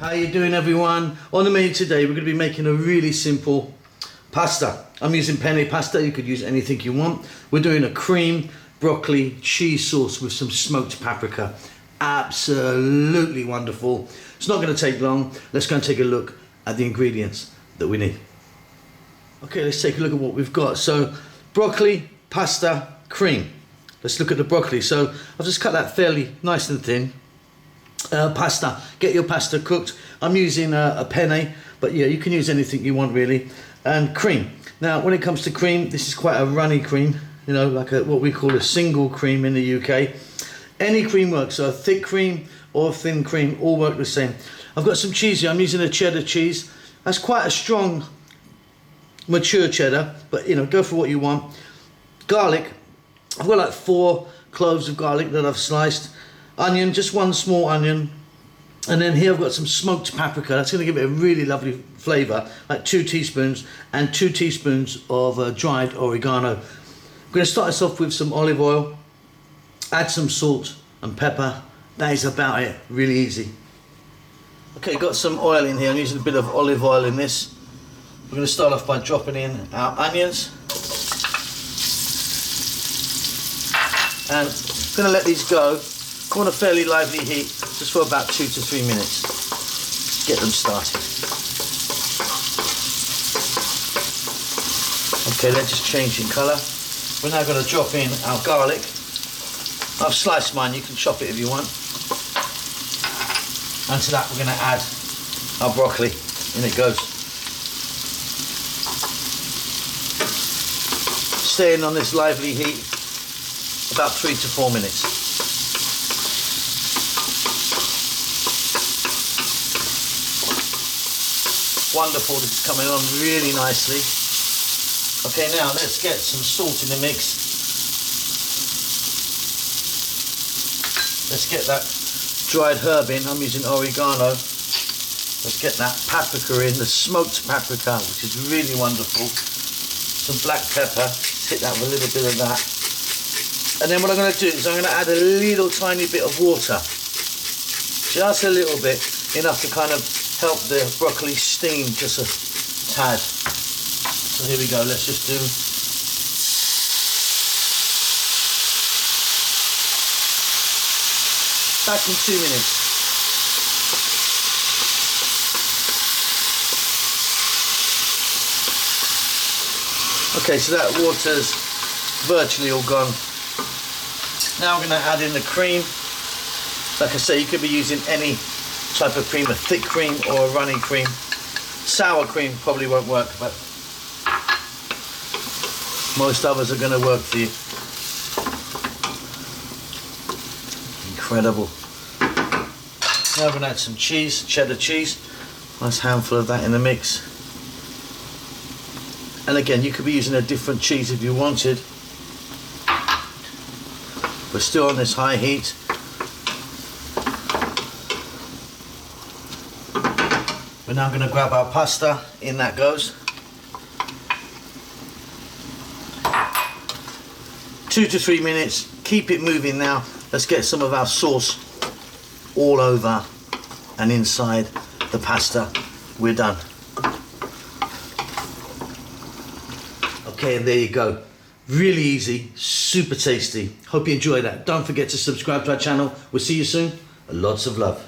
How you doing, everyone? On the menu today we're going to be making a really simple pasta. I'm using penne pasta. You could use anything you want. We're doing a cream broccoli cheese sauce with some smoked paprika. Absolutely wonderful. It's not going to take long. Let's go and take a look at the ingredients that we need. Okay, let's take a look at what we've got. So broccoli, pasta, cream. Let's look at the broccoli. So I've just cut that fairly nice and thin. Pasta, get your pasta cooked. I'm using a penne, but yeah, you can use anything you want really. And cream. Now when it comes to cream, this is quite a runny cream, you know, like what we call a single cream in the UK. Any cream works, so a thick cream or thin cream all work the same. I've got some cheese here. I'm using a cheddar cheese. That's quite a strong mature cheddar, but you know, go for what you want. Garlic, I've got like 4 cloves of garlic that I've sliced. Onion, just 1 small onion. And then here I've got some smoked paprika. That's going to give it a really lovely flavour, like 2 teaspoons, and 2 teaspoons of dried oregano. I'm going to start this off with some olive oil, add some salt and pepper. That is about it, really easy. Okay, got some oil in here. I'm using a bit of olive oil in this. We're going to start off by dropping in our onions. And I'm going to let these go on a fairly lively heat, just for about 2 to 3 minutes. Get them started. Okay, they're just changing colour. We're now going to drop in our garlic. I've sliced mine, you can chop it if you want. And to that we're going to add our broccoli. In it goes. Staying on this lively heat about 3 to 4 minutes. Wonderful, this is coming on really nicely. Okay, now let's get some salt in the mix. Let's get that dried herb in. I'm using oregano. Let's get that paprika in, the smoked paprika, which is really wonderful. Some black pepper, let's hit that with a little bit of that. And then what I'm going to do is I'm going to add a little tiny bit of water. Just a little bit, enough to kind of help the broccoli steam just a tad. So here we go, let's just do back in 2 minutes. Okay, so that water's virtually all gone. Now I'm going to add in the cream. Like I say, you could be using any type of cream, a thick cream or a runny cream. Sour cream probably won't work, but most others are going to work for you. Incredible. Now I'm going to add some cheese, cheddar cheese. Nice handful of that in the mix. And again, you could be using a different cheese if you wanted. We're still on this high heat. We're now going to grab our pasta. In that goes. 2 to 3 minutes. Keep it moving now. Let's get some of our sauce all over and inside the pasta. We're done. Okay, and there you go. Really easy, super tasty. Hope you enjoyed that. Don't forget to subscribe to our channel. We'll see you soon. Lots of love.